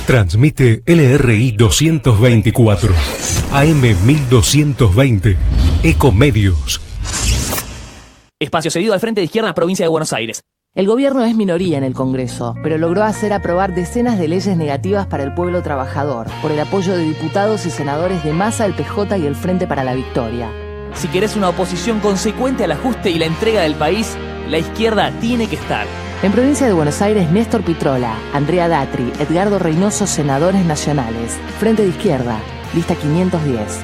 Transmite LRI 224, AM 1220, Ecomedios. Espacio cedido al Frente de Izquierda, provincia de Buenos Aires. El gobierno es minoría en el Congreso, pero logró hacer aprobar decenas de leyes negativas para el pueblo trabajador, por el apoyo de diputados y senadores de Massa, el PJ y el Frente para la Victoria. Si querés una oposición consecuente al ajuste y la entrega del país, la izquierda tiene que estar. En provincia de Buenos Aires, Néstor Pitrola, Andrea Datri, Edgardo Reynoso, senadores nacionales. Frente de Izquierda, lista 510.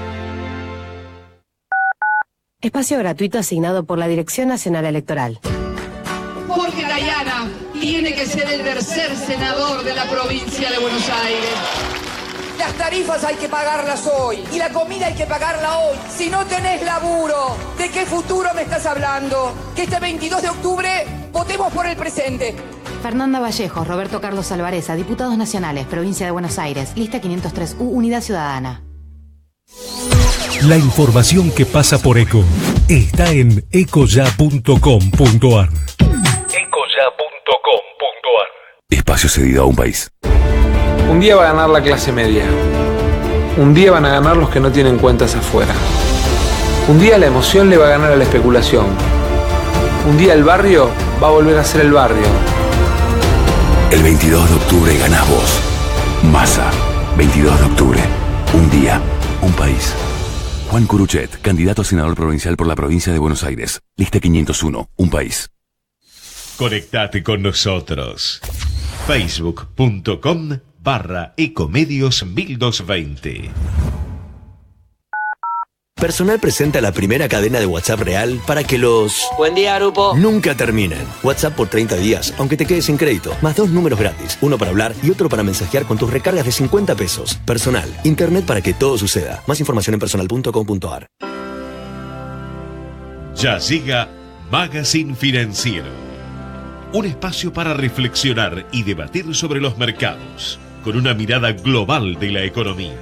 Espacio gratuito asignado por la Dirección Nacional Electoral. Jorge Dayana tiene que ser el tercer senador de la provincia de Buenos Aires. Las tarifas hay que pagarlas hoy y la comida hay que pagarla hoy. Si no tenés laburo, ¿de qué futuro me estás hablando? Que este 22 de octubre votemos por el presente. Fernanda Vallejos, Roberto Carlos Alvareza, diputados nacionales, provincia de Buenos Aires, lista 503U, Unidad Ciudadana. La información que pasa por ECO está en ecoya.com.ar. Ecoya.com.ar. Espacio cedido a un país. Un día va a ganar la clase media. Un día van a ganar los que no tienen cuentas afuera. Un día la emoción le va a ganar a la especulación. Un día el barrio va a volver a ser el barrio. El 22 de octubre ganás vos. Massa, 22 de octubre. Un día, un país. Juan Curuchet, candidato a senador provincial por la provincia de Buenos Aires. Lista 501, un país. Conectate con nosotros. Facebook.com/Ecomedios 1220. Personal presenta la primera cadena de WhatsApp real para que los... Buen día, grupo. Nunca terminen. WhatsApp por 30 días, aunque te quedes sin crédito. Más 2 números gratis. Uno para hablar y otro para mensajear con tus recargas de 50 pesos. Personal. Internet para que todo suceda. Más información en personal.com.ar. Ya llega Magazine Financiero. Un espacio para reflexionar y debatir sobre los mercados, con una mirada global de la economía.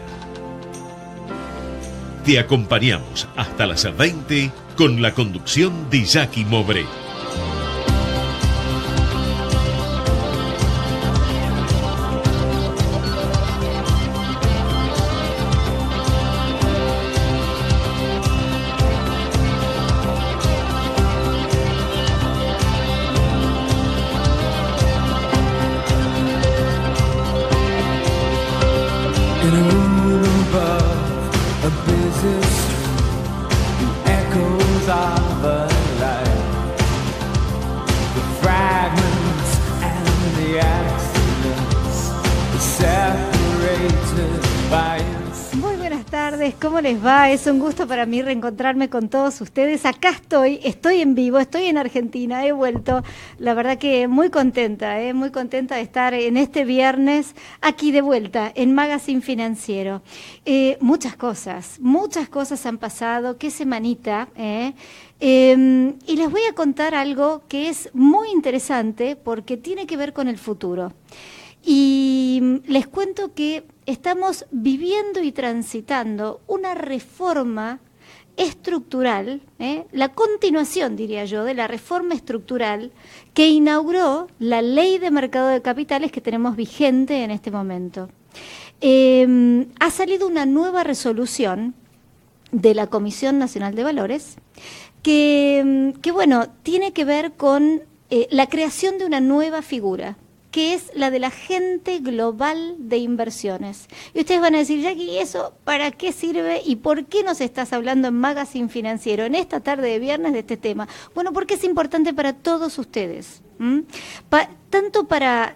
Te acompañamos hasta las 20 con la conducción de Jackie Mobré. Muy buenas tardes, ¿cómo les va? Es un gusto para mí reencontrarme con todos ustedes. Acá estoy en vivo, estoy en Argentina, he vuelto. La verdad que muy contenta de estar en este viernes aquí de vuelta en Magazine Financiero. Muchas cosas han pasado, qué semanita, y les voy a contar algo que es muy interesante porque tiene que ver con el futuro. Y les cuento que estamos viviendo y transitando una reforma estructural, la continuación, diría yo, de la reforma estructural que inauguró la Ley de Mercado de Capitales que tenemos vigente en este momento. Ha salido una nueva resolución de la Comisión Nacional de Valores que bueno, tiene que ver con la creación de una nueva figura, que es la del agente global de inversiones. Y ustedes van a decir, Jackie, ¿y eso para qué sirve y por qué nos estás hablando en Magazine Financiero en esta tarde de viernes de este tema? Bueno, porque es importante para todos ustedes, tanto para,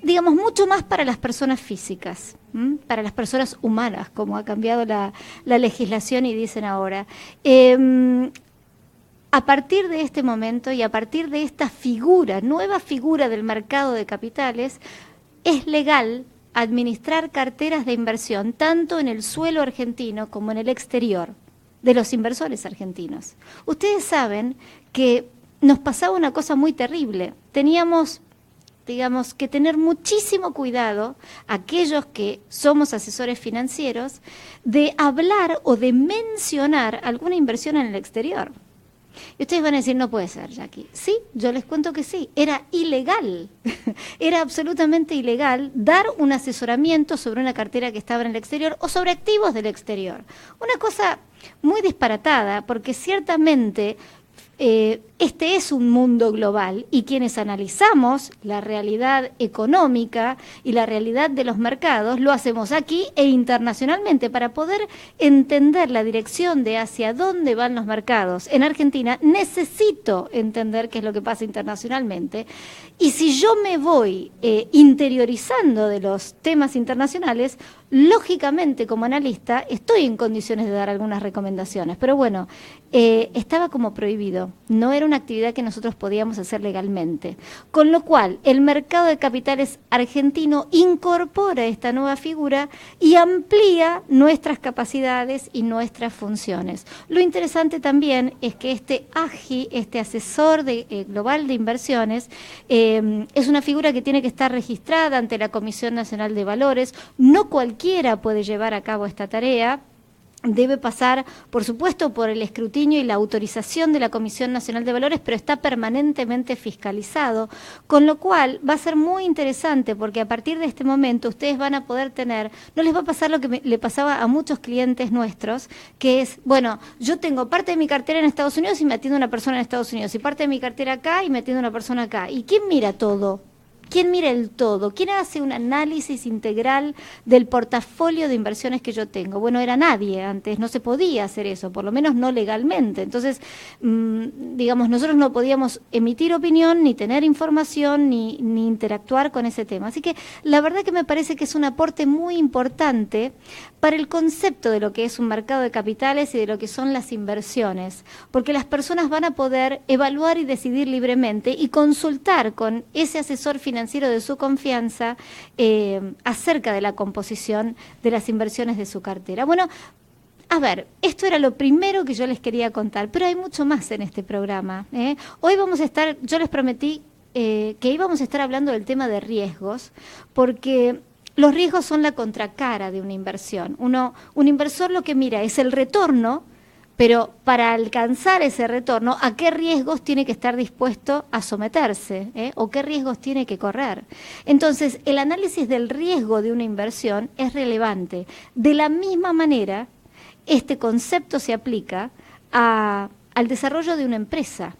digamos, mucho más para las personas físicas, para las personas humanas, como ha cambiado la legislación y dicen ahora. A partir de este momento y a partir de esta nueva figura del mercado de capitales, es legal administrar carteras de inversión tanto en el suelo argentino como en el exterior de los inversores argentinos. Ustedes saben que nos pasaba una cosa muy terrible. Teníamos, digamos, que tener muchísimo cuidado, aquellos que somos asesores financieros, de hablar o de mencionar alguna inversión en el exterior. Y ustedes van a decir, no puede ser, Jackie. Sí, yo les cuento que sí, era ilegal, era absolutamente ilegal dar un asesoramiento sobre una cartera que estaba en el exterior o sobre activos del exterior. Una cosa muy disparatada, porque ciertamente este es un mundo global y quienes analizamos la realidad económica y la realidad de los mercados lo hacemos aquí e internacionalmente para poder entender la dirección de hacia dónde van los mercados. En Argentina necesito entender qué es lo que pasa internacionalmente y si yo me voy interiorizando de los temas internacionales, lógicamente como analista estoy en condiciones de dar algunas recomendaciones, pero bueno, estaba como prohibido, no era una actividad que nosotros podíamos hacer legalmente. Con lo cual, el mercado de capitales argentino incorpora esta nueva figura y amplía nuestras capacidades y nuestras funciones. Lo interesante también es que este AGI, este asesor global de inversiones, es una figura que tiene que estar registrada ante la Comisión Nacional de Valores. No cualquiera puede llevar a cabo esta tarea. Debe pasar, por supuesto, por el escrutinio y la autorización de la Comisión Nacional de Valores, pero está permanentemente fiscalizado, con lo cual va a ser muy interesante porque a partir de este momento ustedes van a poder tener, no les va a pasar lo que le pasaba a muchos clientes nuestros, que es, bueno, yo tengo parte de mi cartera en Estados Unidos y me atiende una persona en Estados Unidos, y parte de mi cartera acá y me atiende una persona acá. ¿Y quién mira todo? ¿Quién mira el todo? ¿Quién hace un análisis integral del portafolio de inversiones que yo tengo? Bueno, era nadie antes, no se podía hacer eso, por lo menos no legalmente. Entonces, digamos, nosotros no podíamos emitir opinión, ni tener información, ni interactuar con ese tema. Así que la verdad que me parece que es un aporte muy importante para el concepto de lo que es un mercado de capitales y de lo que son las inversiones, porque las personas van a poder evaluar y decidir libremente y consultar con ese asesor financiero de su confianza acerca de la composición de las inversiones de su cartera. Bueno, a ver, esto era lo primero que yo les quería contar, pero hay mucho más en este programa. Hoy vamos a estar, yo les prometí que íbamos a estar hablando del tema de riesgos, porque los riesgos son la contracara de una inversión. Un inversor lo que mira es el retorno, pero para alcanzar ese retorno, ¿a qué riesgos tiene que estar dispuesto a someterse? ¿O qué riesgos tiene que correr? Entonces, el análisis del riesgo de una inversión es relevante. De la misma manera, este concepto se aplica al desarrollo de una empresa.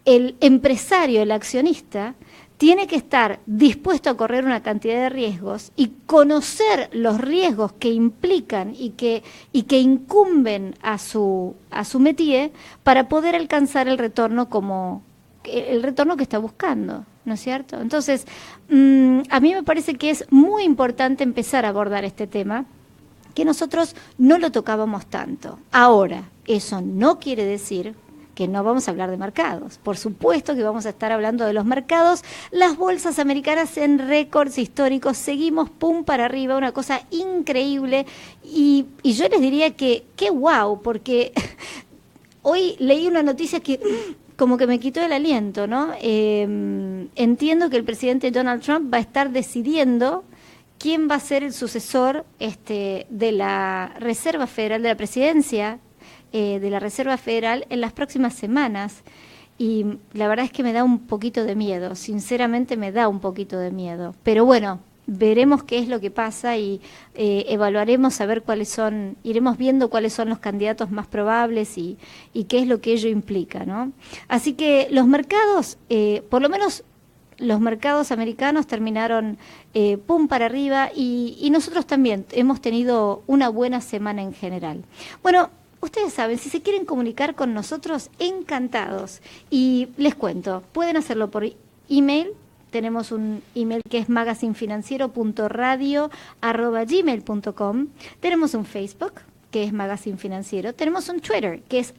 El empresario, el accionista, tiene que estar dispuesto a correr una cantidad de riesgos y conocer los riesgos que implican y que incumben a su métier para poder alcanzar el retorno el retorno que está buscando, ¿no es cierto? Entonces, a mí me parece que es muy importante empezar a abordar este tema, que nosotros no lo tocábamos tanto. Ahora, eso no quiere decir que no vamos a hablar de mercados. Por supuesto que vamos a estar hablando de los mercados. Las bolsas americanas en récords históricos, seguimos pum para arriba, una cosa increíble. Y yo les diría que qué guau, porque hoy leí una noticia que como que me quitó el aliento, ¿no? Entiendo que el presidente Donald Trump va a estar decidiendo quién va a ser el sucesor de la Reserva Federal, de la presidencia de la Reserva Federal en las próximas semanas, y la verdad es que me da un poquito de miedo, sinceramente me da un poquito de miedo, pero bueno, veremos qué es lo que pasa y evaluaremos a ver iremos viendo cuáles son los candidatos más probables y qué es lo que ello implica, ¿no? Así que los mercados, por lo menos los mercados americanos terminaron pum para arriba y nosotros también hemos tenido una buena semana en general. Bueno, ustedes saben, si se quieren comunicar con nosotros, encantados. Y les cuento, pueden hacerlo por email. Tenemos un email que es magazinefinanciero.radio@gmail.com. Tenemos un Facebook, que es Magazine Financiero. Tenemos un Twitter, que es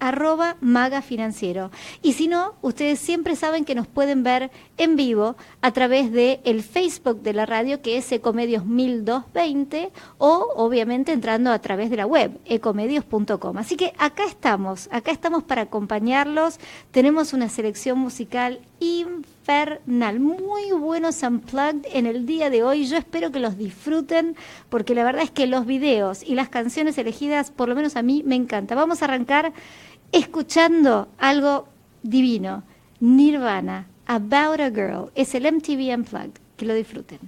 @magafinanciero. Y si no, ustedes siempre saben que nos pueden ver en vivo a través de el Facebook de la radio, que es Ecomedios 1220, o obviamente entrando a través de la web, ecomedios.com. Así que acá estamos para acompañarlos. Tenemos una selección musical infernal, muy buenos unplugged en el día de hoy. Yo espero que los disfruten, porque la verdad es que los videos y las canciones elegidas, por lo menos a mí, me encanta. Vamos a arrancar escuchando algo divino, Nirvana, About a Girl, es el MTV Unplugged, que lo disfruten.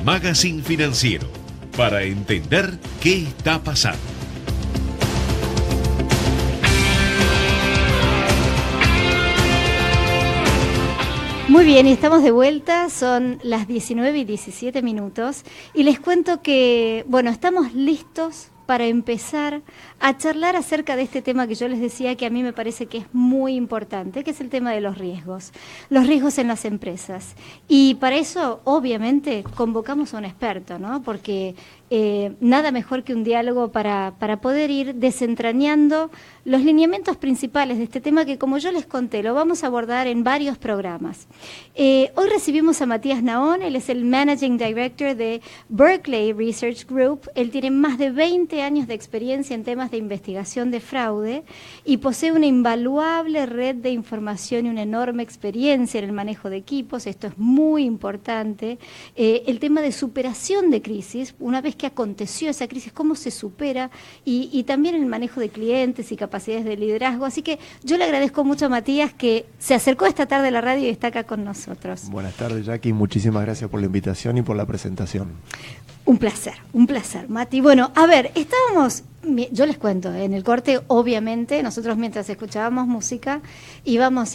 Magazine Financiero, para entender qué está pasando. Muy bien, y estamos de vuelta, son las 19:17 y les cuento que, bueno, estamos listos para empezar a charlar acerca de este tema que yo les decía que a mí me parece que es muy importante, que es el tema de los riesgos en las empresas. Y para eso, obviamente, convocamos a un experto, ¿no? Porque nada mejor que un diálogo para poder ir desentrañando los lineamientos principales de este tema que, como yo les conté, lo vamos a abordar en varios programas. Hoy recibimos a Matías Naón, él es el Managing Director de Berkeley Research Group. Él tiene más de 20 años de experiencia en temas de investigación de fraude y posee una invaluable red de información y una enorme experiencia en el manejo de equipos. Esto es muy importante. El tema de superación de crisis, una vez que aconteció esa crisis, cómo se supera, y también el manejo de clientes y capacidades de liderazgo. Así que yo le agradezco mucho a Matías que se acercó esta tarde a la radio y está acá con nosotros. Buenas tardes, Jackie. Muchísimas gracias por la invitación y por la presentación. Un placer, Mati. Bueno, a ver, yo les cuento, en el corte, obviamente, nosotros mientras escuchábamos música íbamos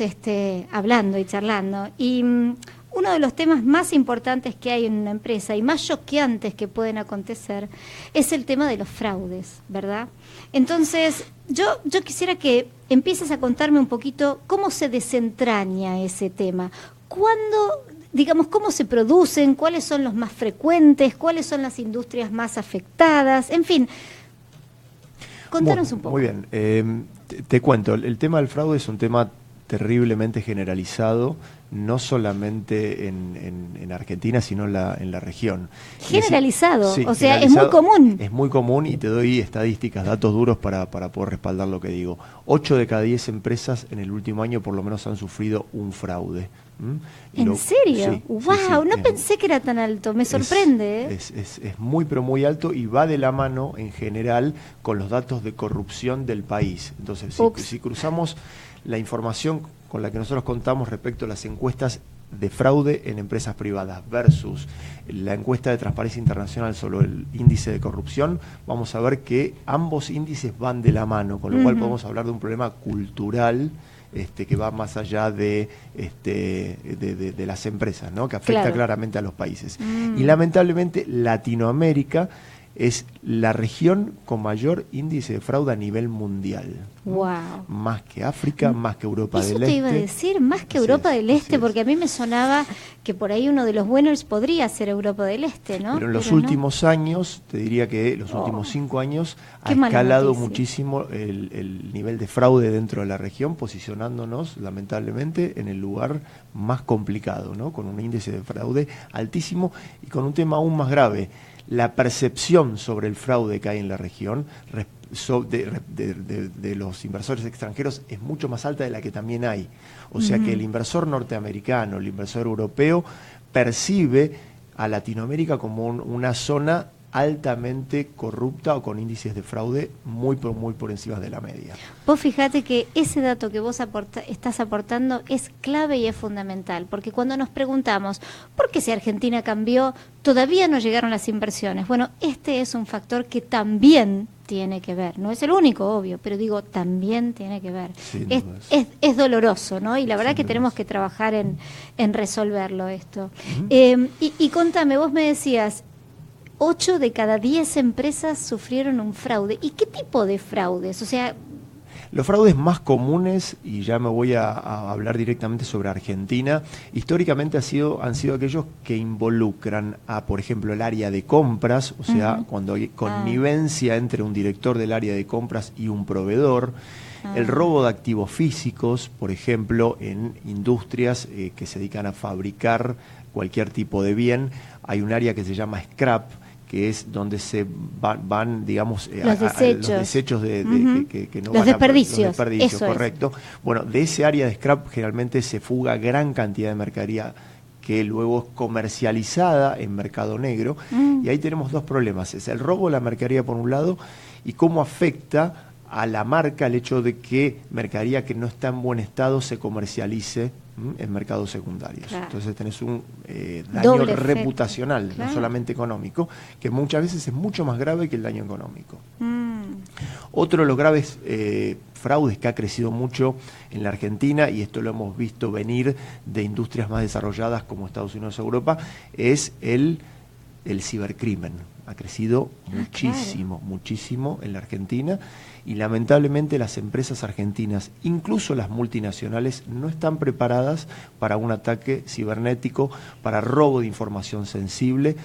hablando y charlando. Y uno de los temas más importantes que hay en una empresa y más choqueantes que pueden acontecer es el tema de los fraudes, ¿verdad? Entonces, yo quisiera que empieces a contarme un poquito cómo se desentraña ese tema. ¿Cómo se producen? ¿Cuáles son los más frecuentes? ¿Cuáles son las industrias más afectadas? En fin, contanos un poco. Muy bien. Te cuento, el tema del fraude es un tema terriblemente generalizado, no solamente en Argentina, sino en la región. Generalizado, Sí, o sea, generalizado, es muy común. Es muy común y te doy estadísticas, datos duros para poder respaldar lo que digo. 8 de cada 10 empresas en el último año por lo menos han sufrido un fraude. ¿En serio? Sí, ¡Wow! sí, No pensé que era tan alto, me sorprende. Es muy, pero muy alto y va de la mano en general con los datos de corrupción del país. Entonces, si cruzamos la información con la que nosotros contamos respecto a las encuestas de fraude en empresas privadas versus la encuesta de Transparencia Internacional sobre el índice de corrupción, vamos a ver que ambos índices van de la mano, con lo cual podemos hablar de un problema cultural que va más allá de las empresas, ¿no? Que afecta claramente a los países. Y lamentablemente Latinoamérica es la región con mayor índice de fraude a nivel mundial. Wow. Más que África, más que Europa del Este. Eso te iba a decir, más que Europa del Este, porque a mí me sonaba que por ahí uno de los winners podría ser Europa del Este, ¿no? Pero en los últimos años, te diría que los últimos 5 años ha escalado muchísimo el nivel de fraude dentro de la región, posicionándonos lamentablemente en el lugar más complicado, ¿no? Con un índice de fraude altísimo y con un tema aún más grave. La percepción sobre el fraude que hay en la región de los inversores extranjeros es mucho más alta de la que también hay. O sea que el inversor norteamericano, el inversor europeo, percibe a Latinoamérica como una zona altamente corrupta o con índices de fraude muy por encima de la media. Vos fíjate que ese dato que vos estás aportando es clave y es fundamental, porque cuando nos preguntamos ¿por qué si Argentina cambió todavía no llegaron las inversiones? Bueno, este es un factor que también tiene que ver, no es el único, obvio, pero digo, también tiene que ver. Es doloroso, ¿no? Y la verdad que tenemos que trabajar en resolverlo esto. Y contame, vos me decías, 8 de cada 10 empresas sufrieron un fraude. ¿Y qué tipo de fraudes? O sea, los fraudes más comunes, y ya me voy a hablar directamente sobre Argentina, históricamente han sido aquellos que involucran a, por ejemplo, el área de compras, o sea, cuando hay connivencia entre un director del área de compras y un proveedor, el robo de activos físicos, por ejemplo, en industrias que se dedican a fabricar cualquier tipo de bien, hay un área que se llama scrap, que es donde se van digamos, los desechos que no los van desperdicios, los desperdicios, eso correcto. Bueno, de ese área de scrap generalmente se fuga gran cantidad de mercadería que luego es comercializada en mercado negro, y ahí tenemos dos problemas, es el robo de la mercadería por un lado, y cómo afecta a la marca el hecho de que mercadería que no está en buen estado se comercialice en mercados secundarios. Claro. Entonces tenés un daño reputacional, no solamente económico, que muchas veces es mucho más grave que el daño económico. Otro de los graves fraudes que ha crecido mucho en la Argentina, y esto lo hemos visto venir de industrias más desarrolladas como Estados Unidos o Europa, es el cibercrimen. Ha crecido muchísimo en la Argentina, y lamentablemente las empresas argentinas, incluso las multinacionales, no están preparadas para un ataque cibernético, para robo de información sensible,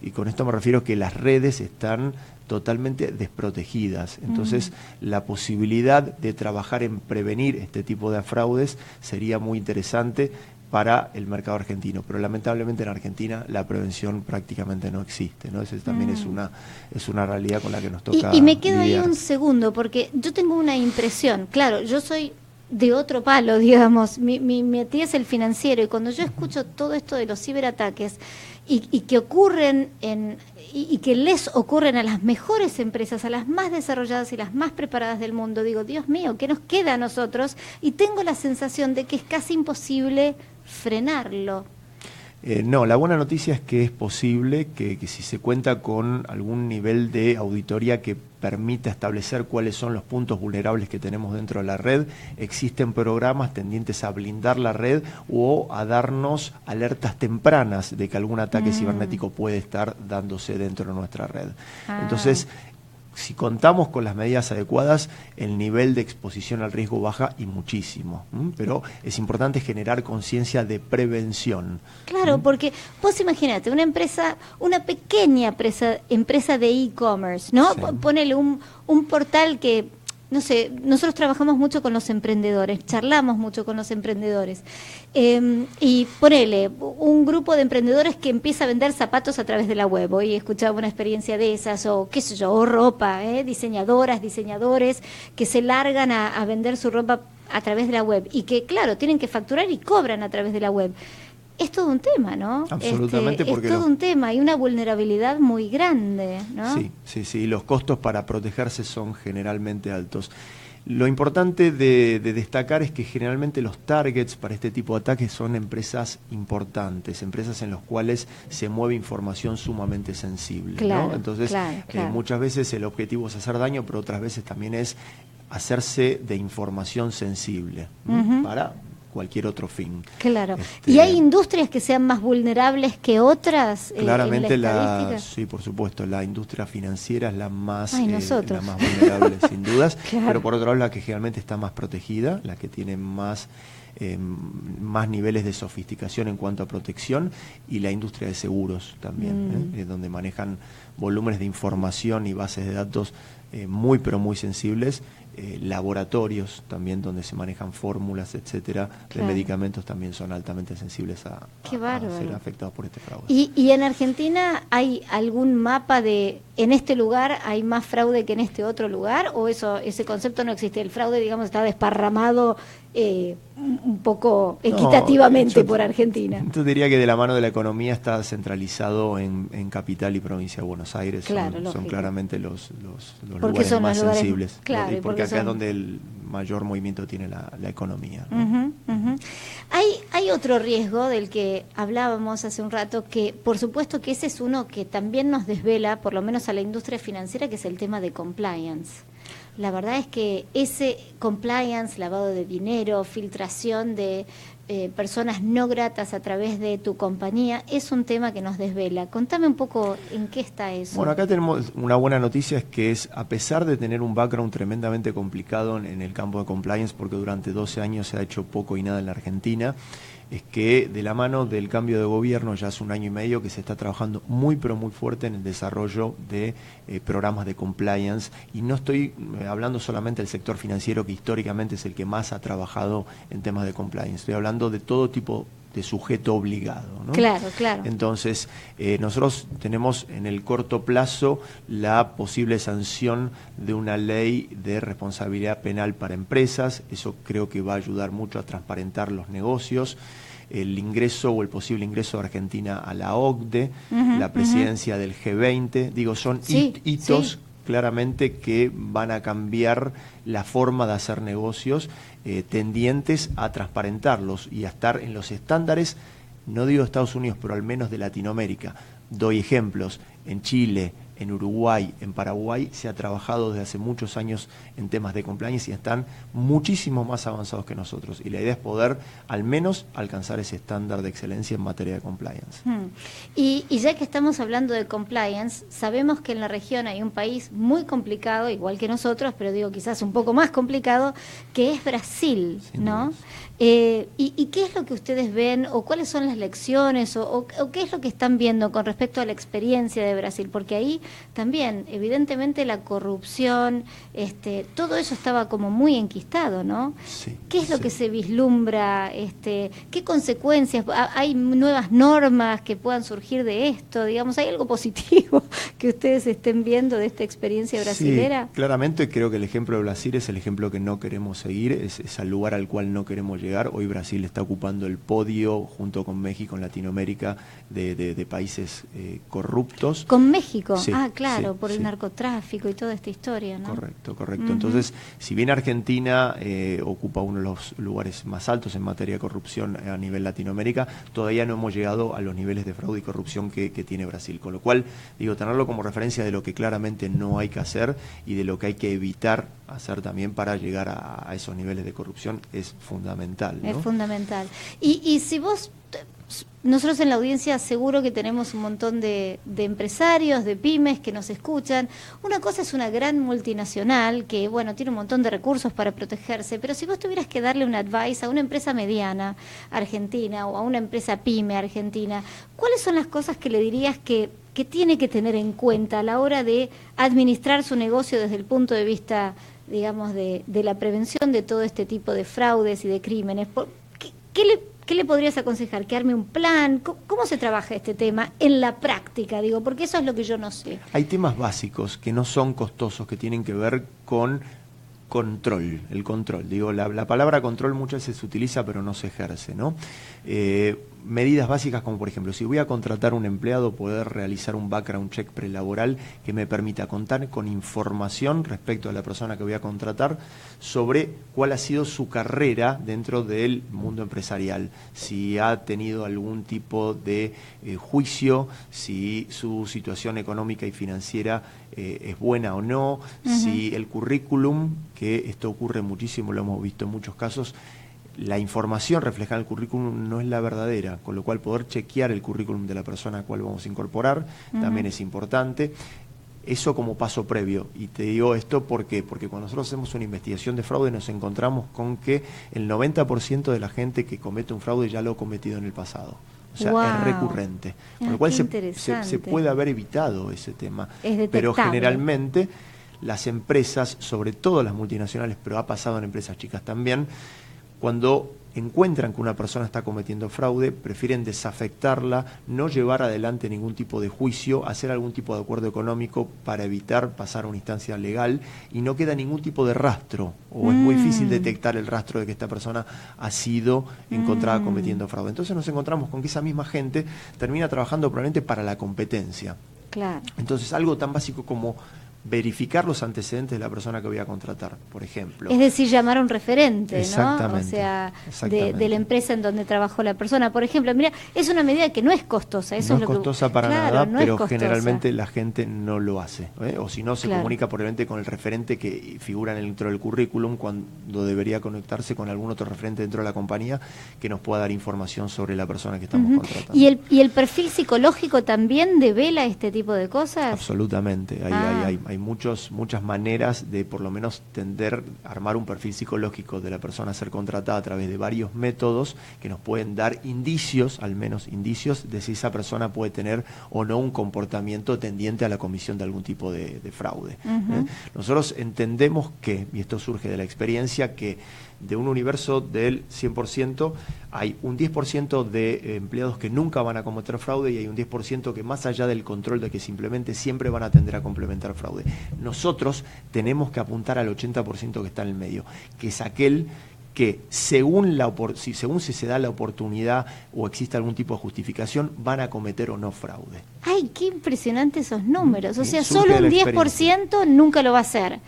y con esto me refiero a que las redes están totalmente desprotegidas. Entonces, la posibilidad de trabajar en prevenir este tipo de fraudes sería muy interesante para el mercado argentino, pero lamentablemente en Argentina la prevención prácticamente no existe, ¿no? Esa también es una realidad con la que nos toca y me quedo lidiar. ahí un segundo, porque yo tengo una impresión, claro, yo soy de otro palo, digamos, mi tía es el financiero, y cuando yo escucho todo esto de los ciberataques y que ocurren y que les ocurren a las mejores empresas, a las más desarrolladas y las más preparadas del mundo, digo, Dios mío, ¿qué nos queda a nosotros? Y tengo la sensación de que es casi imposible frenarlo. No, la buena noticia es que es posible que si se cuenta con algún nivel de auditoría que permita establecer cuáles son los puntos vulnerables que tenemos dentro de la red, existen programas tendientes a blindar la red o a darnos alertas tempranas de que algún ataque cibernético puede estar dándose dentro de nuestra red. Entonces, si contamos con las medidas adecuadas, el nivel de exposición al riesgo baja y muchísimo. Pero es importante generar conciencia de prevención. Claro, porque vos imagínate, una pequeña empresa de e-commerce, ¿no? Sí. Ponele un portal que no sé, nosotros trabajamos mucho con los emprendedores, charlamos mucho con los emprendedores. Y ponele, un grupo de emprendedores que empieza a vender zapatos a través de la web. Hoy escuchaba una experiencia de esas, o qué sé yo, o ropa, diseñadoras, diseñadores que se largan a vender su ropa a través de la web y que, claro, tienen que facturar y cobran a través de la web. Es todo un tema, ¿no? Absolutamente, porque es todo un tema y una vulnerabilidad muy grande, ¿no? Sí, los costos para protegerse son generalmente altos. Lo importante de destacar es que generalmente los targets para este tipo de ataques son empresas importantes, empresas en las cuales se mueve información sumamente sensible, claro, ¿no? Entonces, claro. Muchas veces el objetivo es hacer daño, pero otras veces también es hacerse de información sensible para cualquier otro fin. Claro. ¿Y hay industrias que sean más vulnerables que otras? Claramente, en la estadística? Sí, por supuesto, la industria financiera es la más nosotros. la más vulnerable, sin dudas, claro. Pero por otro lado, la que generalmente está más protegida, la que tiene más niveles de sofisticación en cuanto a protección, y la industria de seguros también, donde manejan volúmenes de información y bases de datos muy pero muy sensibles, laboratorios también donde se manejan fórmulas, etcétera, de medicamentos también son altamente sensibles a ser afectados por este fraude. ¿Y en Argentina hay algún mapa de en este lugar hay más fraude que en este otro lugar, o ese concepto no existe? El fraude, digamos, está desparramado un poco equitativamente por Argentina. Yo diría que de la mano de la economía está centralizado en Capital y Provincia de Buenos Aires. Claro, son claramente los porque lugares más sensibles. Claro, porque acá es donde el mayor movimiento tiene la economía, ¿no? Hay otro riesgo del que hablábamos hace un rato, que por supuesto que ese es uno que también nos desvela, por lo menos a la industria financiera, que es el tema de compliance. La verdad es que ese compliance, lavado de dinero, filtración de personas no gratas a través de tu compañía, es un tema que nos desvela. Contame un poco en qué está eso. Bueno, acá tenemos una buena noticia, es que a pesar de tener un background tremendamente complicado en el campo de compliance, porque durante 12 años se ha hecho poco y nada en la Argentina, es que de la mano del cambio de gobierno, ya hace 1 año y medio que se está trabajando muy pero muy fuerte en el desarrollo de programas de compliance, y no estoy hablando solamente del sector financiero, que históricamente es el que más ha trabajado en temas de compliance, estoy hablando de todo tipo de sujeto obligado, ¿no? Claro. Entonces, nosotros tenemos en el corto plazo la posible sanción de una ley de responsabilidad penal para empresas. Eso creo que va a ayudar mucho a transparentar los negocios. El ingreso o el posible ingreso de Argentina a la OCDE, la presidencia del G20, son hitos claramente que van a cambiar la forma de hacer negocios, tendientes a transparentarlos y a estar en los estándares, no digo de Estados Unidos, pero al menos de Latinoamérica. Doy ejemplos: en Chile, en Uruguay, en Paraguay se ha trabajado desde hace muchos años en temas de compliance y están muchísimo más avanzados que nosotros, y la idea es poder al menos alcanzar ese estándar de excelencia en materia de compliance. Y ya que estamos hablando de compliance, sabemos que en la región hay un país muy complicado, igual que nosotros, pero digo quizás un poco más complicado, que es Brasil, ¿no? ¿Y qué es lo que ustedes ven, o cuáles son las lecciones, o qué es lo que están viendo con respecto a la experiencia de Brasil? Porque ahí también, evidentemente, la corrupción, todo eso estaba como muy enquistado, ¿no? Sí, ¿Qué es lo que se vislumbra? ¿Qué consecuencias? ¿Hay nuevas normas que puedan surgir de esto? Digamos, ¿hay algo positivo que ustedes estén viendo de esta experiencia brasilera? Sí, claramente creo que el ejemplo de Brasil es el ejemplo que no queremos seguir, es al lugar al cual no queremos llegar. Hoy Brasil está ocupando el podio, junto con México, en Latinoamérica, de países corruptos. ¿Con México? Sí, claro, por el narcotráfico y toda esta historia, ¿no? Correcto. Entonces, si bien Argentina ocupa uno de los lugares más altos en materia de corrupción a nivel Latinoamérica, todavía no hemos llegado a los niveles de fraude y corrupción que tiene Brasil. Con lo cual, tenerlo como referencia de lo que claramente no hay que hacer y de lo que hay que evitar hacer también para llegar a esos niveles de corrupción es fundamental, ¿no? Es fundamental. Y si vos... Nosotros en la audiencia seguro que tenemos un montón de empresarios, de pymes que nos escuchan. Una cosa es una gran multinacional que, tiene un montón de recursos para protegerse, pero si vos tuvieras que darle un advice a una empresa mediana argentina o a una empresa pyme argentina, ¿cuáles son las cosas que le dirías que tiene que tener en cuenta a la hora de administrar su negocio desde el punto de vista digamos, de la prevención de todo este tipo de fraudes y de crímenes. ¿Qué le podrías aconsejar? ¿Que arme un plan? ¿Cómo se trabaja este tema en la práctica? Digo, porque eso es lo que yo no sé. Hay temas básicos que no son costosos, que tienen que ver con control, el control. Digo, la palabra control muchas veces se utiliza pero no se ejerce, ¿no? Medidas básicas como, por ejemplo, si voy a contratar un empleado, poder realizar un background check prelaboral que me permita contar con información respecto a la persona que voy a contratar sobre cuál ha sido su carrera dentro del mundo empresarial, si ha tenido algún tipo de juicio, si su situación económica y financiera es buena o no, si el currículum, que esto ocurre muchísimo, lo hemos visto en muchos casos, la información reflejada en el currículum no es la verdadera, con lo cual poder chequear el currículum de la persona a la cual vamos a incorporar también es importante. Eso como paso previo. Y te digo esto porque cuando nosotros hacemos una investigación de fraude nos encontramos con que el 90% de la gente que comete un fraude ya lo ha cometido en el pasado. O sea, es recurrente. Con lo cual se puede haber evitado ese tema. Pero generalmente las empresas, sobre todo las multinacionales, pero ha pasado en empresas chicas también, cuando encuentran que una persona está cometiendo fraude, prefieren desafectarla, no llevar adelante ningún tipo de juicio, hacer algún tipo de acuerdo económico para evitar pasar a una instancia legal y no queda ningún tipo de rastro, o es muy difícil detectar el rastro de que esta persona ha sido encontrada cometiendo fraude. Entonces nos encontramos con que esa misma gente termina trabajando probablemente para la competencia. Claro. Entonces algo tan básico como verificar los antecedentes de la persona que voy a contratar, por ejemplo. Es decir, llamar a un referente, exactamente, ¿no? O sea, de la empresa en donde trabajó la persona. Por ejemplo, mira, es una medida que no es costosa. Eso no es es lo costosa que, para nada, no pero es costosa. Generalmente la gente no lo hace. O si no, se comunica probablemente con el referente que figura dentro del currículum cuando debería conectarse con algún otro referente dentro de la compañía que nos pueda dar información sobre la persona que estamos contratando. ¿Y el perfil psicológico también devela este tipo de cosas? Absolutamente. Hay muchas maneras de por lo menos tender a armar un perfil psicológico de la persona a ser contratada a través de varios métodos que nos pueden dar indicios, al menos indicios, de si esa persona puede tener o no un comportamiento tendiente a la comisión de algún tipo de fraude. Nosotros entendemos que, y esto surge de la experiencia, que de un universo del 100% hay un 10% de empleados que nunca van a cometer fraude y hay un 10% que más allá del control de que simplemente siempre van a tender a complementar fraude. Nosotros tenemos que apuntar al 80% que está en el medio, que es aquel que según si se da la oportunidad o existe algún tipo de justificación, van a cometer o no fraude. ¡Ay, qué impresionantes esos números! O sea, solo un 10% nunca lo va a hacer.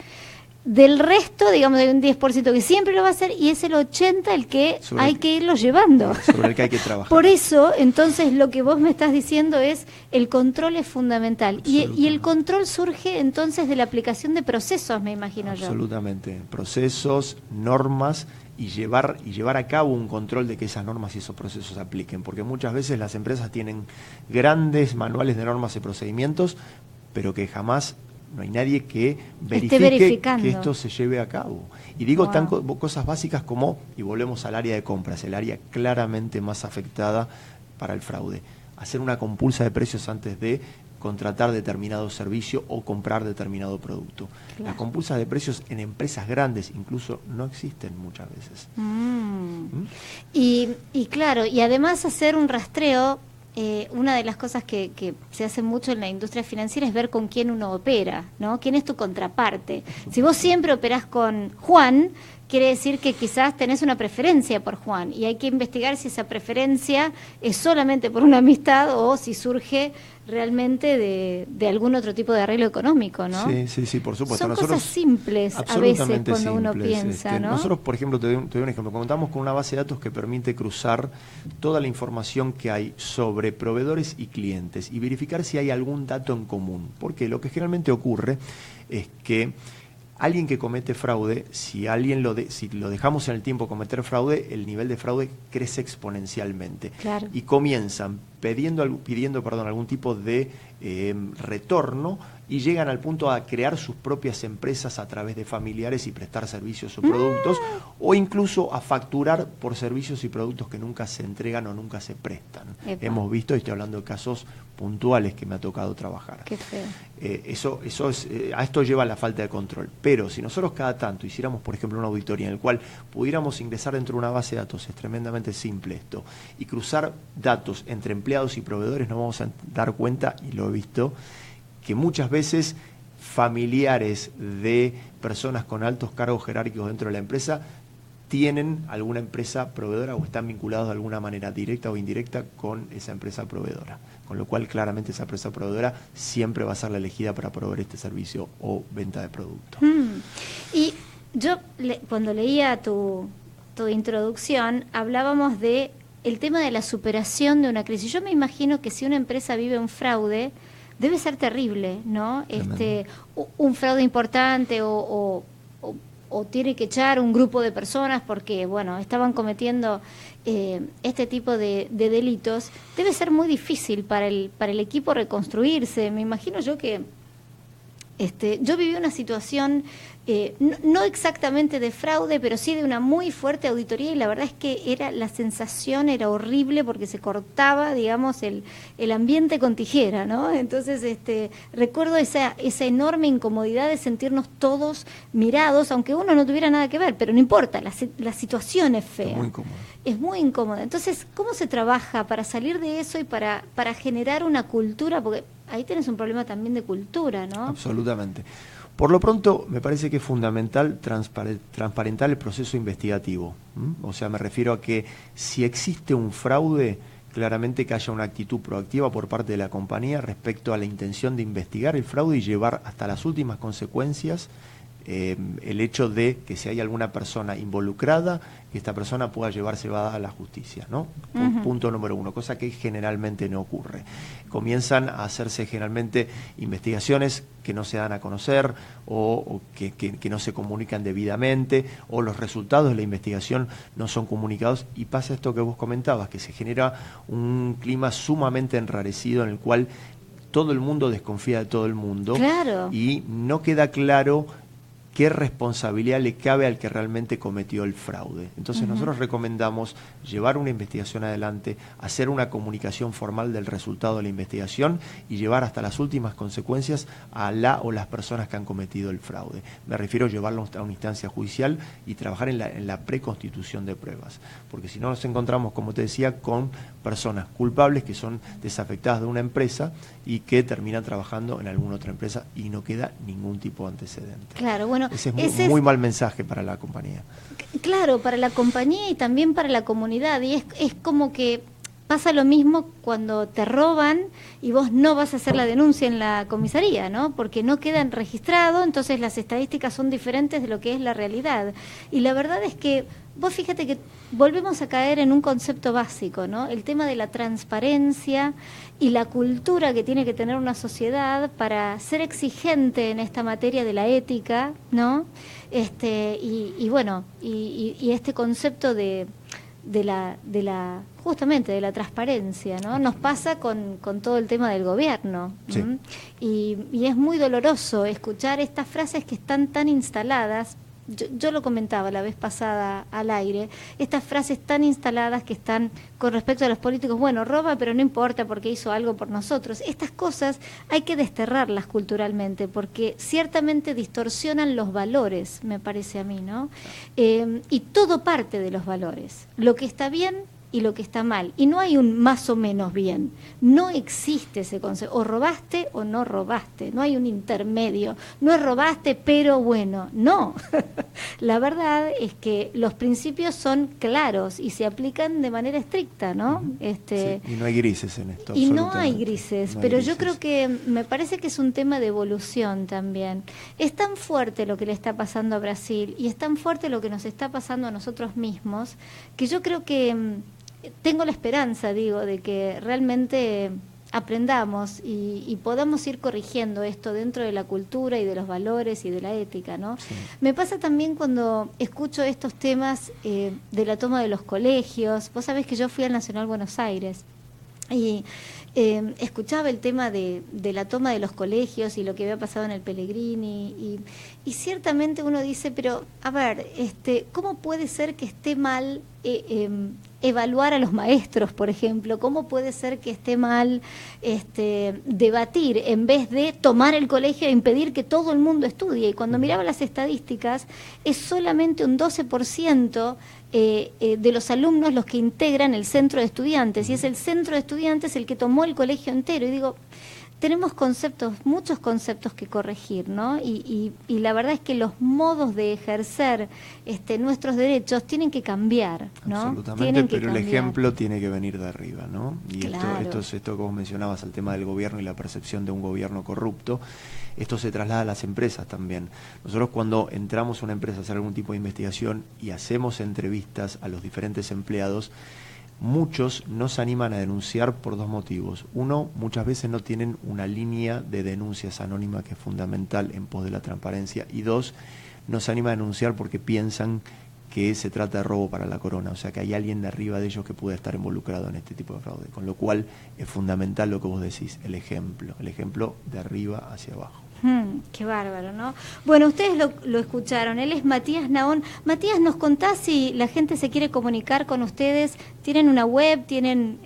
Del resto, digamos, hay un 10% que siempre lo va a hacer y es el 80% el que hay que irlo llevando. Sobre el que hay que trabajar. Por eso, entonces, lo que vos me estás diciendo es el control es fundamental. Y el control surge, entonces, de la aplicación de procesos, me imagino yo. Absolutamente. Procesos, normas y llevar a cabo un control de que esas normas y esos procesos se apliquen. Porque muchas veces las empresas tienen grandes manuales de normas y procedimientos, pero que jamás no hay nadie que verifique que esto se lleve a cabo. Y digo cosas básicas como, y volvemos al área de compras, el área claramente más afectada para el fraude. Hacer una compulsa de precios antes de contratar determinado servicio o comprar determinado producto. Las compulsas de precios en empresas grandes incluso no existen muchas veces. Y claro, y además hacer un rastreo. Una de las cosas que se hace mucho en la industria financiera es ver con quién uno opera, ¿no? ¿Quién es tu contraparte? Si vos siempre operás con Juan, quiere decir que quizás tenés una preferencia por Juan y hay que investigar si esa preferencia es solamente por una amistad o si surge realmente de algún otro tipo de arreglo económico, ¿no? Sí, por supuesto. Son cosas simples a veces cuando uno piensa, ¿no? Nosotros, por ejemplo, te doy un ejemplo. Contamos con una base de datos que permite cruzar toda la información que hay sobre proveedores y clientes y verificar si hay algún dato en común. Porque lo que generalmente ocurre es que alguien que comete fraude, si lo dejamos en el tiempo cometer fraude, el nivel de fraude crece exponencialmente. Claro. Y comienzan pidiendo algún tipo de retorno, y llegan al punto a crear sus propias empresas a través de familiares y prestar servicios o productos, o incluso a facturar por servicios y productos que nunca se entregan o nunca se prestan. Epa. Hemos visto, y estoy hablando de casos puntuales que me ha tocado trabajar. Qué feo. Eso es, a esto lleva la falta de control. Pero si nosotros cada tanto hiciéramos, por ejemplo, una auditoría en el cual pudiéramos ingresar dentro de una base de datos, es tremendamente simple esto, y cruzar datos entre empleados y proveedores, nos vamos a dar cuenta, y lo he visto, que muchas veces familiares de personas con altos cargos jerárquicos dentro de la empresa tienen alguna empresa proveedora o están vinculados de alguna manera directa o indirecta con esa empresa proveedora. Con lo cual, claramente, esa empresa proveedora siempre va a ser la elegida para proveer este servicio o venta de producto. Y yo, cuando leía tu introducción, hablábamos de el tema de la superación de una crisis. Yo me imagino que si una empresa vive un fraude, debe ser terrible, ¿no? Un fraude importante o tiene que echar un grupo de personas porque, bueno, estaban cometiendo este tipo de delitos. Debe ser muy difícil para el equipo reconstruirse. Me imagino yo que yo viví una situación, no exactamente de fraude, pero sí de una muy fuerte auditoría, y la verdad es que la sensación era horrible porque se cortaba, digamos, el ambiente con tijera, ¿no? Entonces, recuerdo esa enorme incomodidad de sentirnos todos mirados, aunque uno no tuviera nada que ver, pero no importa, la situación es fea. Es muy incómodo. Es muy incómoda. Entonces, ¿cómo se trabaja para salir de eso y para generar una cultura? Porque ahí tenés un problema también de cultura, ¿no? Absolutamente. Por lo pronto, me parece que es fundamental transparentar el proceso investigativo. O sea, me refiero a que si existe un fraude, claramente que haya una actitud proactiva por parte de la compañía respecto a la intención de investigar el fraude y llevar hasta las últimas consecuencias el hecho de que si hay alguna persona involucrada, que esta persona pueda llevarse a la justicia, ¿no? Punto número uno, cosa que generalmente no ocurre. Comienzan a hacerse generalmente investigaciones que no se dan a conocer o que no se comunican debidamente, o los resultados de la investigación no son comunicados, y pasa esto que vos comentabas, que se genera un clima sumamente enrarecido en el cual todo el mundo desconfía de todo el mundo. Claro. Y no queda claro qué responsabilidad le cabe al que realmente cometió el fraude. Entonces nosotros recomendamos llevar una investigación adelante, hacer una comunicación formal del resultado de la investigación y llevar hasta las últimas consecuencias a la o las personas que han cometido el fraude. Me refiero a llevarlo a una instancia judicial y trabajar en la preconstitución de pruebas. Porque si no nos encontramos, como te decía, con personas culpables que son desafectadas de una empresa y que terminan trabajando en alguna otra empresa y no queda ningún tipo de antecedente. Claro, bueno, ese es muy mal mensaje para la compañía. Claro, para la compañía y también para la comunidad. Y es como que pasa lo mismo cuando te roban y vos no vas a hacer la denuncia en la comisaría, ¿no? Porque no quedan registrados, entonces las estadísticas son diferentes de lo que es la realidad. Y la verdad es que vos fíjate que volvemos a caer en un concepto básico, ¿no? El tema de la transparencia y la cultura que tiene que tener una sociedad para ser exigente en esta materia de la ética, ¿no? Y bueno, y este concepto de la justamente de la transparencia, ¿no? Nos pasa con todo el tema del gobierno. Sí. Y es muy doloroso escuchar estas frases que están tan instaladas. Yo lo comentaba la vez pasada al aire, estas frases tan instaladas que están con respecto a los políticos, bueno, roba pero no importa porque hizo algo por nosotros. Estas cosas hay que desterrarlas culturalmente porque ciertamente distorsionan los valores, me parece a mí, ¿no? Y todo parte de los valores, lo que está bien y lo que está mal. Y no hay un más o menos bien. No existe ese concepto. O robaste o no robaste. No hay un intermedio. No es robaste, pero bueno. No. La verdad es que los principios son claros y se aplican de manera estricta, ¿no? Sí, y no hay grises en esto. Y no hay grises, no hay pero grises. yo creo que me parece que es un tema de evolución también. Es tan fuerte lo que le está pasando a Brasil y es tan fuerte lo que nos está pasando a nosotros mismos que yo creo que tengo la esperanza, de que realmente aprendamos y podamos ir corrigiendo esto dentro de la cultura y de los valores y de la ética, ¿no? Sí. Me pasa también cuando escucho estos temas de la toma de los colegios. Vos sabés que yo fui al Nacional Buenos Aires Y escuchaba el tema de la toma de los colegios y lo que había pasado en el Pellegrini y ciertamente uno dice, pero a ver, ¿cómo puede ser que esté mal evaluar a los maestros, por ejemplo? ¿Cómo puede ser que esté mal debatir en vez de tomar el colegio e impedir que todo el mundo estudie? Y cuando miraba las estadísticas, es solamente un 12% de los alumnos los que integran el centro de estudiantes, y es el centro de estudiantes el que tomó el colegio entero. Y digo, tenemos muchos conceptos que corregir, ¿no? Y la verdad es que los modos de ejercer nuestros derechos tienen que cambiar, ¿no? Absolutamente, pero el ejemplo tiene que venir de arriba, ¿no? Y claro. esto que vos mencionabas, el tema del gobierno y la percepción de un gobierno corrupto, esto se traslada a las empresas también. Nosotros cuando entramos a una empresa a hacer algún tipo de investigación y hacemos entrevistas a los diferentes empleados, muchos no se animan a denunciar por dos motivos. Uno, muchas veces no tienen una línea de denuncias anónima que es fundamental en pos de la transparencia. Y dos, no se animan a denunciar porque piensan que se trata de robo para la corona, o sea que hay alguien de arriba de ellos que puede estar involucrado en este tipo de fraude. Con lo cual es fundamental lo que vos decís, el ejemplo de arriba hacia abajo. Qué bárbaro, ¿no? Bueno, ustedes lo escucharon, él es Matías Nahón. Matías, ¿nos contás si la gente se quiere comunicar con ustedes? ¿Tienen una web? ¿Tienen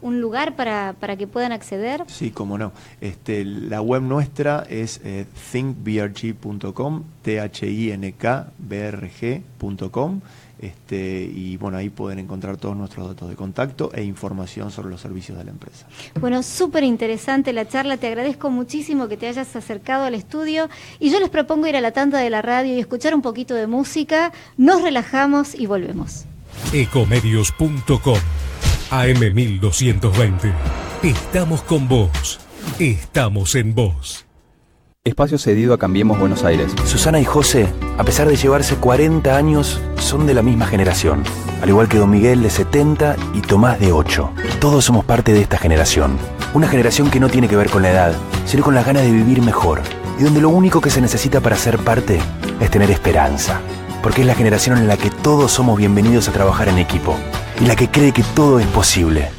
un lugar para que puedan acceder? Sí, cómo no. La web nuestra es thinkbrg.com, thinkbrg.com. Y bueno, ahí pueden encontrar todos nuestros datos de contacto e información sobre los servicios de la empresa. Bueno, súper interesante la charla, te agradezco muchísimo que te hayas acercado al estudio y yo les propongo ir a la tanda de la radio y escuchar un poquito de música, nos relajamos y volvemos. Ecomedios.com AM1220. Estamos con vos. Estamos en vos. Espacio cedido a Cambiemos Buenos Aires. Susana y José, a pesar de llevarse 40 años, son de la misma generación. Al igual que Don Miguel de 70 y Tomás de 8. Todos somos parte de esta generación. Una generación que no tiene que ver con la edad, sino con las ganas de vivir mejor. Y donde lo único que se necesita para ser parte es tener esperanza. Porque es la generación en la que todos somos bienvenidos a trabajar en equipo. Y la que cree que todo es posible.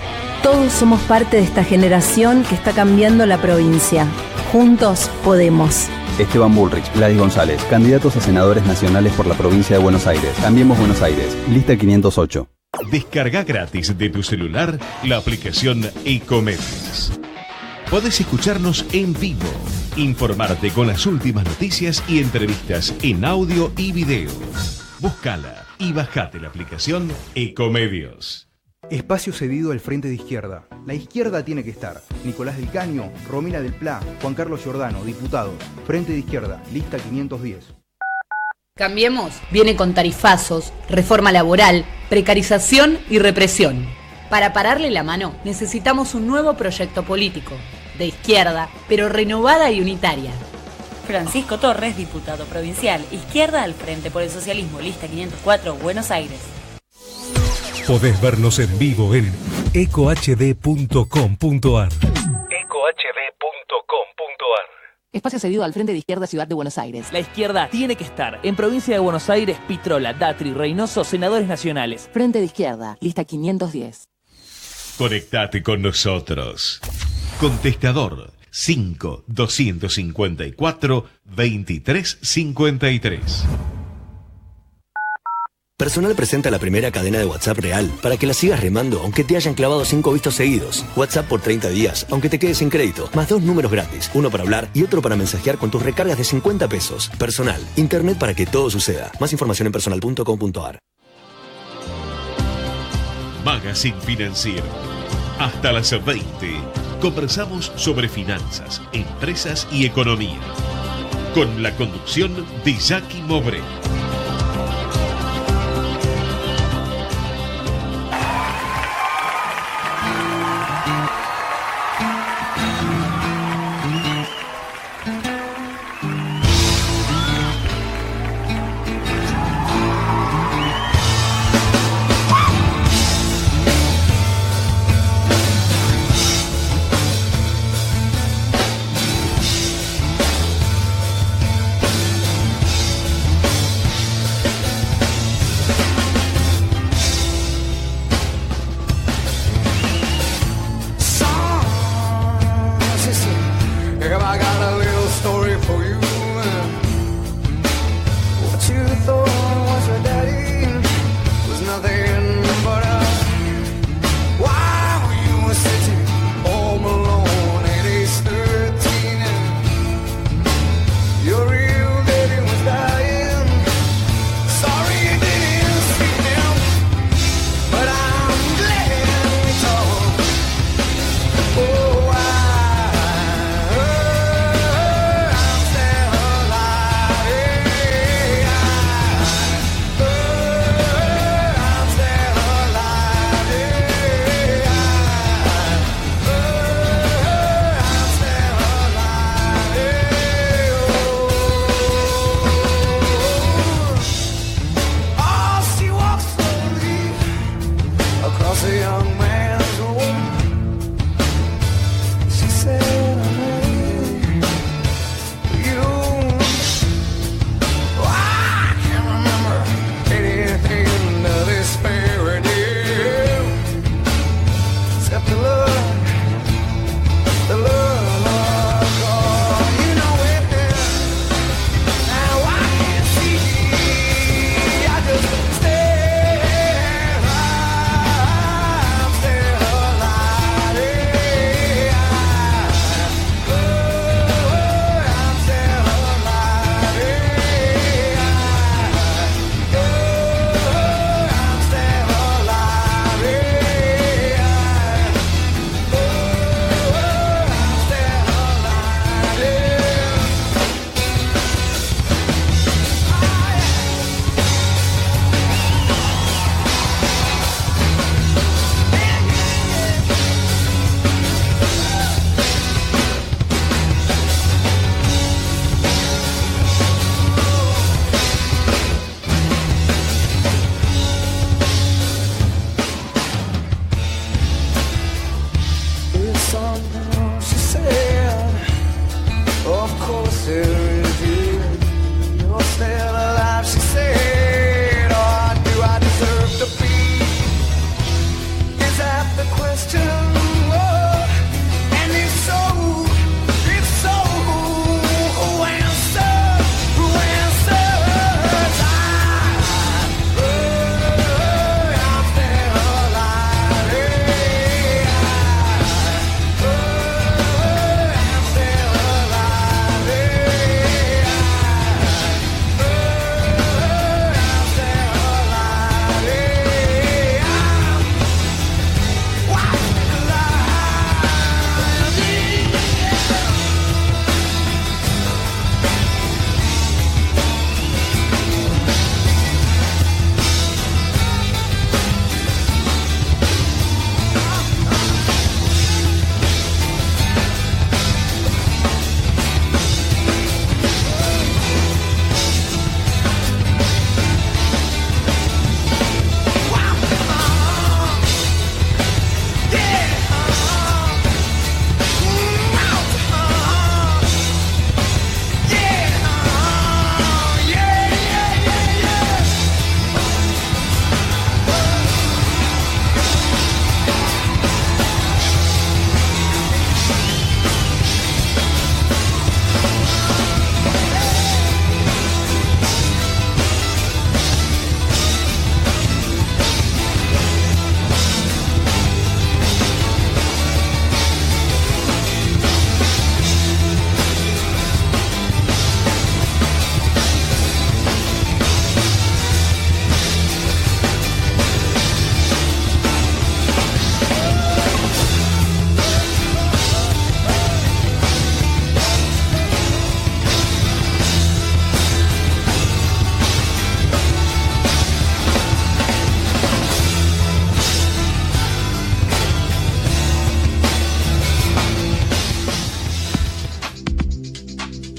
Todos somos parte de esta generación que está cambiando la provincia. Juntos podemos. Esteban Bullrich, Gladys González, candidatos a senadores nacionales por la provincia de Buenos Aires. Cambiemos Buenos Aires, lista 508. Descarga gratis de tu celular la aplicación Ecomedios. Podés escucharnos en vivo, informarte con las últimas noticias y entrevistas en audio y video. Búscala y bajate la aplicación Ecomedios. Espacio cedido al Frente de Izquierda. La izquierda tiene que estar. Nicolás del Caño, Romina del Pla, Juan Carlos Giordano, diputados. Frente de Izquierda, lista 510. Cambiemos viene con tarifazos, reforma laboral, precarización y represión. Para pararle la mano necesitamos un nuevo proyecto político, de izquierda, pero renovada y unitaria. Francisco Torres, diputado provincial, Izquierda al Frente por el Socialismo, lista 504, Buenos Aires. Podés vernos en vivo en ecohd.com.ar. Espacio cedido al Frente de Izquierda Ciudad de Buenos Aires. La izquierda tiene que estar. En Provincia de Buenos Aires, Pitrola, Datri, Reynoso, senadores nacionales. Frente de Izquierda, lista 510. Conectate con nosotros. Contestador 5-254-2353. Personal presenta la primera cadena de WhatsApp real para que la sigas remando aunque te hayan clavado 5 vistos seguidos. WhatsApp por 30 días, aunque te quedes sin crédito. Más 2 números gratis, uno para hablar y otro para mensajear con tus recargas de 50 pesos. Personal, internet para que todo suceda. Más información en personal.com.ar. Magazine Financiero. Hasta las 20. Conversamos sobre finanzas, empresas y economía. Con la conducción de Jackie Mobré.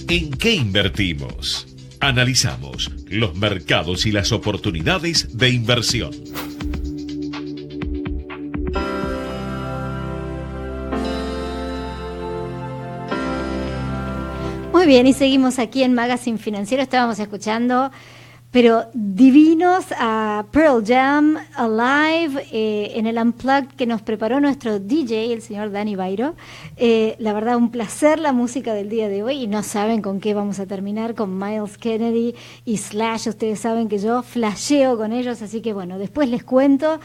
en qué invertimos. Analizamos los mercados y las oportunidades de inversión. Muy bien, y seguimos aquí en Magazine Financiero. Estábamos escuchando, pero divinos, a Pearl Jam, Alive, en el Unplugged que nos preparó nuestro DJ, el señor Dani Bairo. La verdad, un placer la música del día de hoy, y no saben con qué vamos a terminar, con Miles Kennedy y Slash. Ustedes saben que yo flasheo con ellos, así que bueno, después les cuento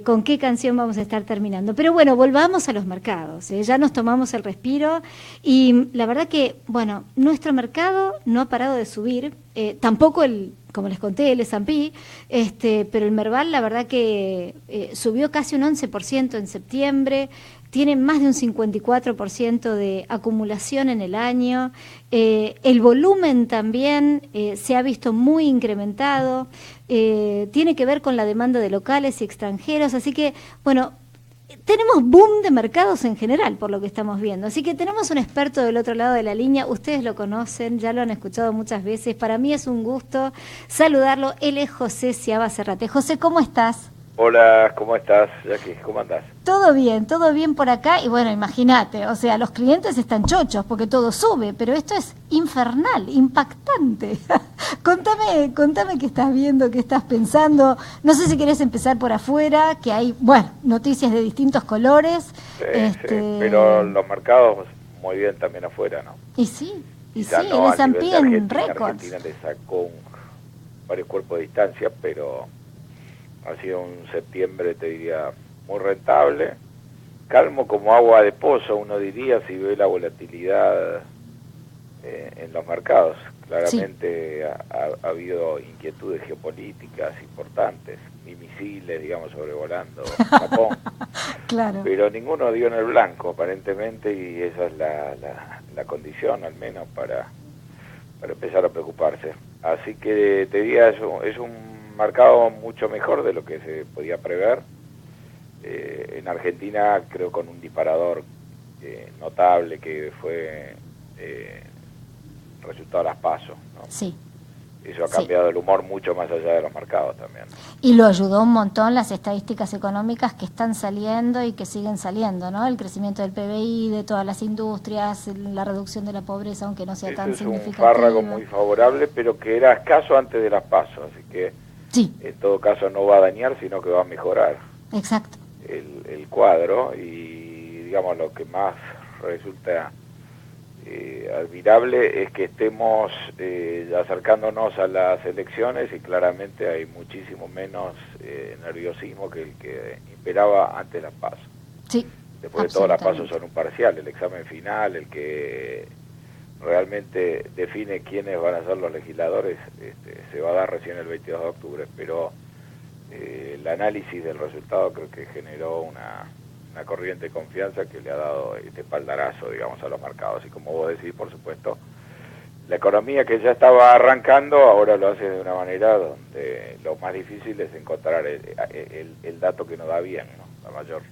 con qué canción vamos a estar terminando. Pero bueno, volvamos a los mercados. Ya nos tomamos el respiro, y la verdad que, bueno, nuestro mercado no ha parado de subir, tampoco como les conté, el S&P, pero el Merval, la verdad que subió casi un 11% en septiembre, tiene más de un 54% de acumulación en el año, el volumen también se ha visto muy incrementado, tiene que ver con la demanda de locales y extranjeros, así que, bueno, tenemos boom de mercados en general, por lo que estamos viendo. Así que tenemos un experto del otro lado de la línea. Ustedes lo conocen, ya lo han escuchado muchas veces. Para mí es un gusto saludarlo. Él es José Ciaba Serrate. José, ¿cómo estás? Hola, ¿cómo estás, Jackie? ¿Cómo andás? Todo bien por acá. Y bueno, imagínate, o sea, los clientes están chochos porque todo sube, pero esto es infernal, impactante. Contame qué estás viendo, qué estás pensando. No sé si querés empezar por afuera, que hay, bueno, noticias de distintos colores. Sí, pero los mercados muy bien también afuera, ¿no? Y sí, Quizá el no S&P en récords. Argentina le sacó varios cuerpos de distancia, pero ha sido un septiembre, te diría, muy rentable, calmo como agua de pozo, uno diría, si ve la volatilidad en los mercados. Claramente sí. ha habido inquietudes geopolíticas importantes, y misiles, digamos, sobrevolando Japón, claro. Pero ninguno dio en el blanco, aparentemente, y esa es la condición, al menos, para empezar a preocuparse. Así que te diría, es un mercado mucho mejor de lo que se podía prever. En Argentina, creo, con un disparador notable que fue resultado de las PASO, ¿no? Sí. Eso ha cambiado el humor mucho más allá de los mercados también. Y lo ayudó un montón las estadísticas económicas que están saliendo y que siguen saliendo, ¿no? El crecimiento del PBI, de todas las industrias, la reducción de la pobreza, aunque no sea tan significativo. Es un fárrago muy favorable, pero que era escaso antes de las PASO, así que sí. En todo caso no va a dañar, sino que va a mejorar. Exacto. El cuadro, y digamos lo que más resulta admirable es que estemos acercándonos a las elecciones, y claramente hay muchísimo menos nerviosismo que el que imperaba antes de las PASO. Sí, después de todo, las PASO son un parcial, el examen final, el que realmente define quiénes van a ser los legisladores, se va a dar recién el 22 de octubre, pero el análisis del resultado creo que generó una corriente de confianza que le ha dado este espaldarazo, digamos, a los mercados. Y como vos decís, por supuesto, la economía que ya estaba arrancando ahora lo hace de una manera donde lo más difícil es encontrar el dato que nos da bien, ¿no? La mayor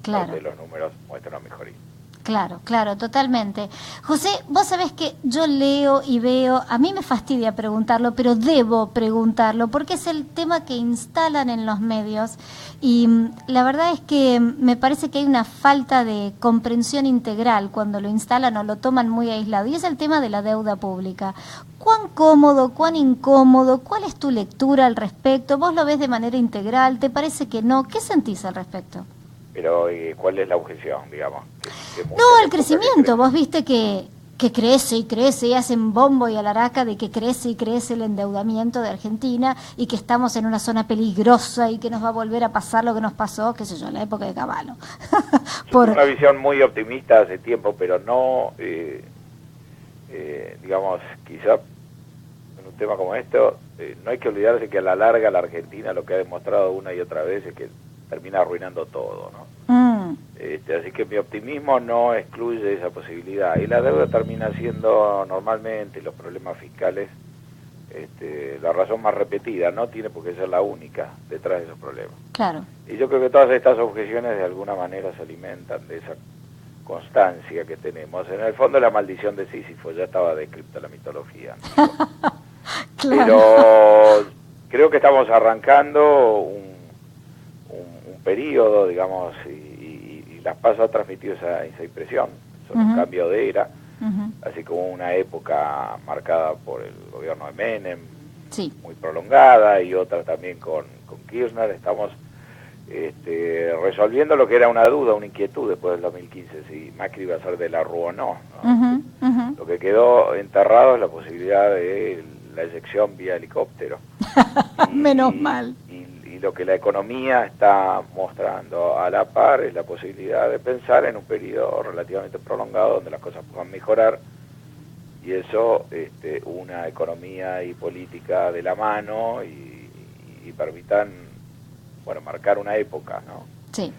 parte de los números muestran mejoría. Claro, totalmente. José, vos sabés que yo leo y veo, a mí me fastidia preguntarlo, pero debo preguntarlo, porque es el tema que instalan en los medios, y la verdad es que me parece que hay una falta de comprensión integral cuando lo instalan o lo toman muy aislado, y es el tema de la deuda pública. ¿Cuán cómodo, cuán incómodo? ¿Cuál es tu lectura al respecto? ¿Vos lo ves de manera integral? ¿Te parece que no? ¿Qué sentís al respecto? Pero, ¿cuál es la objeción, digamos? No, el crecimiento. Vos viste que crece y crece, y hacen bombo y alaraca de que crece y crece el endeudamiento de Argentina, y que estamos en una zona peligrosa y que nos va a volver a pasar lo que nos pasó, qué sé yo, en la época de Cavallo. Una visión muy optimista hace tiempo, pero no, digamos, quizá en un tema como esto, no hay que olvidarse que a la larga la Argentina lo que ha demostrado una y otra vez es que termina arruinando todo, ¿no? Así que mi optimismo no excluye esa posibilidad, y la deuda termina siendo normalmente, los problemas fiscales, la razón más repetida, no tiene por qué ser la única detrás de esos problemas. Claro. Y yo creo que todas estas objeciones de alguna manera se alimentan de esa constancia que tenemos. En el fondo la maldición de Sísifo ya estaba descrita en la mitología, ¿no? Pero creo que estamos arrancando un periodo, digamos, y las PASO ha transmitido esa impresión, son un cambio de era, así como una época marcada por el gobierno de Menem, muy prolongada, y otra también con Kirchner. Estamos resolviendo lo que era una duda, una inquietud después del 2015, si Macri iba a ser de la Rúa o no. Lo que quedó enterrado es la posibilidad de la eyección vía helicóptero. Menos mal. Y lo que la economía está mostrando a la par es la posibilidad de pensar en un periodo relativamente prolongado donde las cosas puedan mejorar, y eso una economía y política de la mano y permitan, bueno, marcar una época, ¿no? Sí.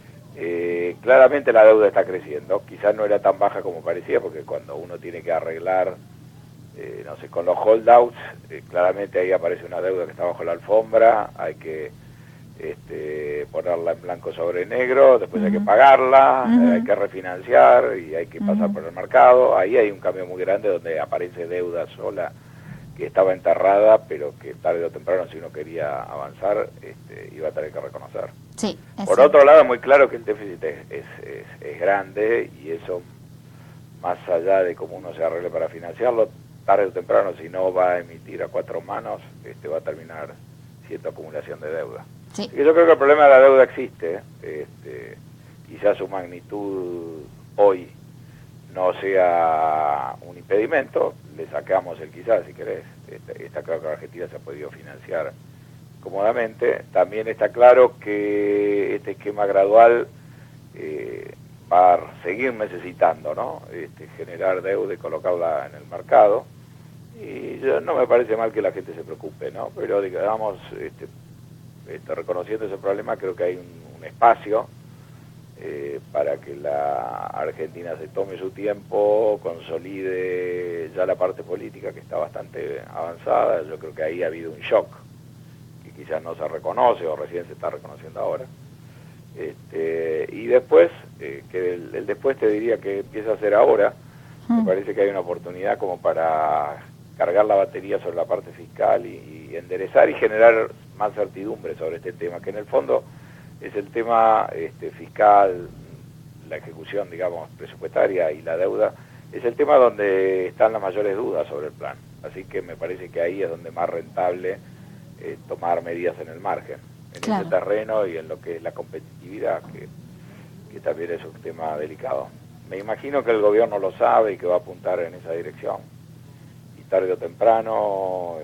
Claramente la deuda está creciendo, quizás no era tan baja como parecía, porque cuando uno tiene que arreglar, no sé, con los holdouts, claramente ahí aparece una deuda que está bajo la alfombra, hay que ponerla en blanco sobre negro, después hay que pagarla, hay que refinanciar y hay que pasar por el mercado. Ahí hay un cambio muy grande donde aparece deuda sola que estaba enterrada, pero que tarde o temprano, si uno quería avanzar, iba a tener que reconocer. Sí, por otro lado, es muy claro que el déficit es grande, y eso, más allá de cómo uno se arregle para financiarlo, tarde o temprano, si no va a emitir a cuatro manos, va a terminar siendo acumulación de deuda. Sí. Y yo creo que el problema de la deuda existe, quizás su magnitud hoy no sea un impedimento, le sacamos el quizás, si querés. Está claro que la Argentina se ha podido financiar cómodamente. También está claro que este esquema gradual va a seguir necesitando, ¿no? Generar deuda y colocarla en el mercado. Y no me parece mal que la gente se preocupe, ¿no? Pero digamos, reconociendo ese problema, creo que hay un espacio para que la Argentina se tome su tiempo, consolide ya la parte política, que está bastante avanzada. Yo creo que ahí ha habido un shock que quizás no se reconoce o recién se está reconociendo ahora. Y después, que el después te diría que empieza a ser ahora. Me parece que hay una oportunidad como para cargar la batería sobre la parte fiscal y enderezar y generar más certidumbre sobre este tema, que en el fondo es el tema fiscal, la ejecución, digamos, presupuestaria y la deuda, es el tema donde están las mayores dudas sobre el plan. Así que me parece que ahí es donde más rentable tomar medidas en el margen, en ese terreno y en lo que es la competitividad, que también es un tema delicado. Me imagino que el gobierno lo sabe y que va a apuntar en esa dirección. Y tarde o temprano,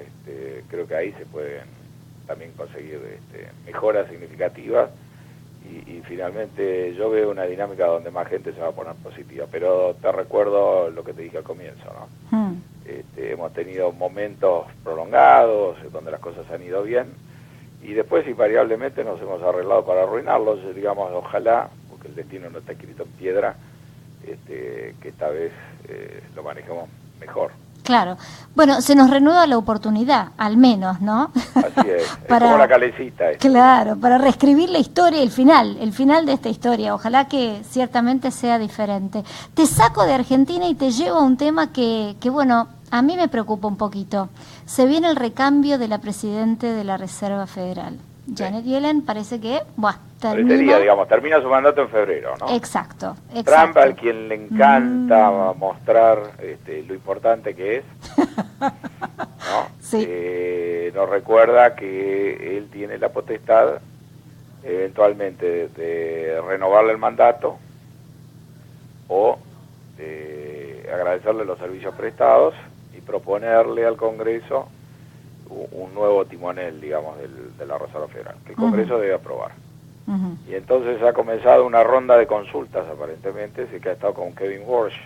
creo que ahí se pueden también conseguir mejoras significativas. Y finalmente yo veo una dinámica donde más gente se va a poner positiva. Pero te recuerdo lo que te dije al comienzo, ¿no? Hemos tenido momentos prolongados donde las cosas han ido bien. Y después invariablemente nos hemos arreglado para arruinarlos. Digamos, ojalá, porque el destino no está escrito en piedra, que esta vez lo manejemos mejor. Claro. Bueno, se nos renueva la oportunidad, al menos, ¿no? Así es, para, es como la calecita. Claro, para reescribir la historia, el final de esta historia. Ojalá que ciertamente sea diferente. Te saco de Argentina y te llevo a un tema que bueno, a mí me preocupa un poquito. Se viene el recambio de la presidente de la Reserva Federal. Janet Yellen parece que, termina su mandato en febrero, ¿no? Exacto. Trump, al quien le encanta mostrar lo importante que es, ¿no? Sí. Nos recuerda que él tiene la potestad, eventualmente, de renovarle el mandato o de agradecerle los servicios prestados y proponerle al Congreso un nuevo timonel, digamos, de la Reserva Federal, que el Congreso debe aprobar. Y entonces ha comenzado una ronda de consultas, aparentemente, sí, que ha estado con Kevin Walsh,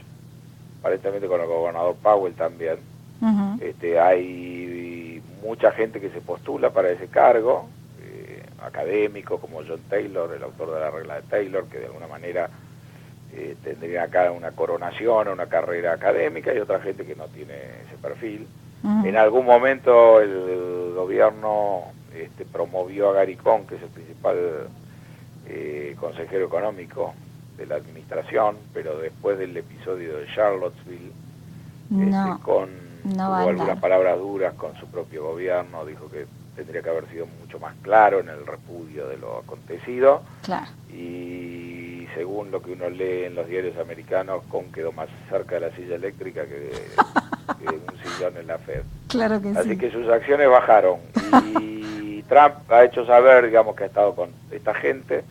aparentemente con el gobernador Powell también. Hay mucha gente que se postula para ese cargo, académicos como John Taylor, el autor de la regla de Taylor, que de alguna manera tendría acá una coronación, una carrera académica, y otra gente que no tiene ese perfil. En algún momento el gobierno promovió a Gary Cohn, que es el principal consejero económico la administración, pero después del episodio de Charlottesville, No tuvo va a algunas andar. palabras duras con su propio gobierno, dijo que tendría que haber sido mucho más claro en el repudio de lo acontecido. Claro. Y según lo que uno lee en los diarios americanos, Con quedó más cerca de la silla eléctrica que de un sillón en la Fed. Claro que Así sí. que sus acciones bajaron. Y Trump ha hecho saber, digamos, que ha estado con esta gente,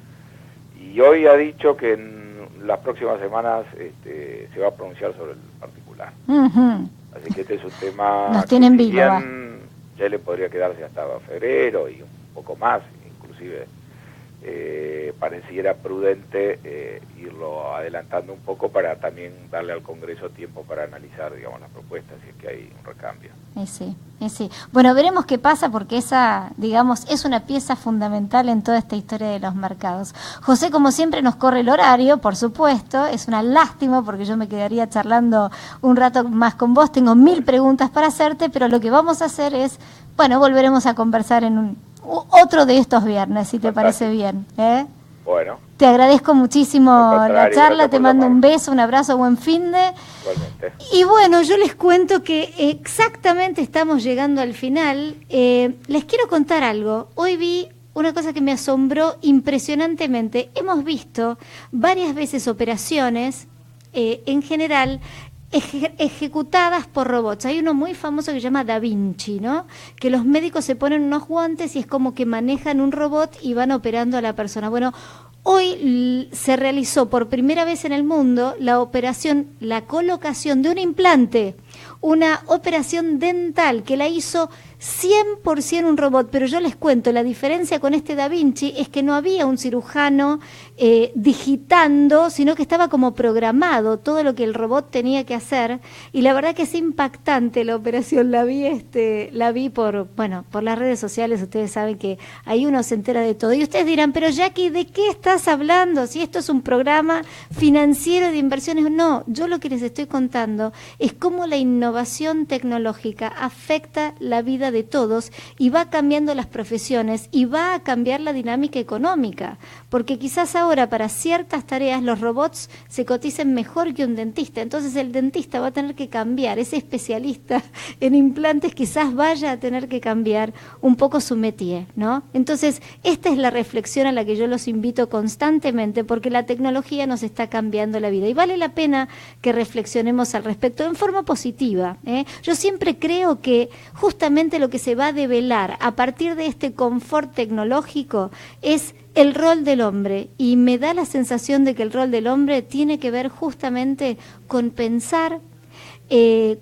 y hoy ha dicho que en las próximas semanas se va a pronunciar sobre el particular. Ujú. Así que este es un tema Nos tienen que, si vivo, bien ya le podría quedarse hasta febrero y un poco más, inclusive pareciera prudente irlo adelantando un poco para también darle al Congreso tiempo para analizar, digamos, las propuestas, si es que hay un recambio. Sí. Bueno, veremos qué pasa, porque esa, digamos, es una pieza fundamental en toda esta historia de los mercados. José, como siempre, nos corre el horario, por supuesto. Es una lástima porque yo me quedaría charlando un rato más con vos. Tengo 1000 preguntas para hacerte, pero lo que vamos a hacer es, bueno, volveremos a conversar en otro de estos viernes, si te parece bien. Bueno. Te agradezco muchísimo la charla, gracias te por mando llamar. un beso, un abrazo, buen finde. Igualmente. Y bueno, yo les cuento que exactamente estamos llegando al final. Les quiero contar algo. Hoy vi una cosa que me asombró impresionantemente. Hemos visto varias veces operaciones, en general, ejecutadas por robots. Hay uno muy famoso que se llama Da Vinci, ¿no? Que los médicos se ponen unos guantes y es como que manejan un robot y van operando a la persona. Bueno, hoy se realizó por primera vez en el mundo la colocación de un implante, una operación dental que la hizo 100% un robot, pero yo les cuento, la diferencia con este Da Vinci es que no había un cirujano digitando, sino que estaba como programado todo lo que el robot tenía que hacer, y la verdad que es impactante la operación. La vi por las redes sociales. Ustedes saben que ahí uno se entera de todo, y ustedes dirán, pero Jackie, ¿de qué estás hablando? Si esto es un programa financiero de inversiones. No, yo lo que les estoy contando es cómo la innovación tecnológica afecta la vida de todos y va cambiando las profesiones y va a cambiar la dinámica económica, porque quizás ahora para ciertas tareas los robots se coticen mejor que un dentista. Entonces el dentista va a tener que cambiar, ese especialista en implantes quizás vaya a tener que cambiar un poco su métier, ¿no? Entonces esta es la reflexión a la que yo los invito constantemente, porque la tecnología nos está cambiando la vida y vale la pena que reflexionemos al respecto en forma positiva, ¿eh? Yo siempre creo que justamente lo que se va a develar a partir de este confort tecnológico es el rol del hombre, y me da la sensación de que el rol del hombre tiene que ver justamente con pensar,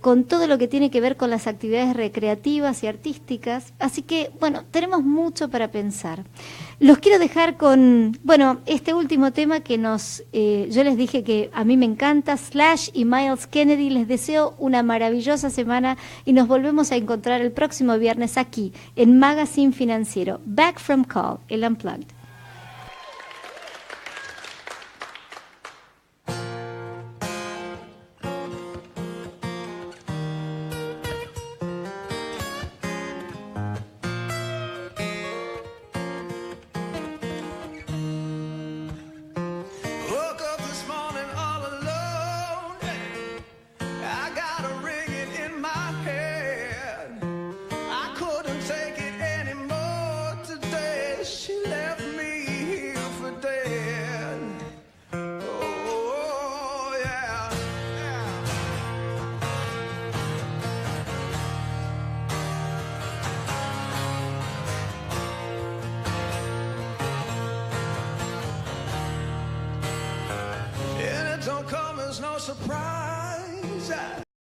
con todo lo que tiene que ver con las actividades recreativas y artísticas. Así que, bueno, tenemos mucho para pensar. Los quiero dejar con, este último tema que yo les dije que a mí me encanta, Slash y Miles Kennedy. Les deseo una maravillosa semana y nos volvemos a encontrar el próximo viernes aquí en Magazine Financiero. Back from Call, el Unplugged. Don't come as no surprise.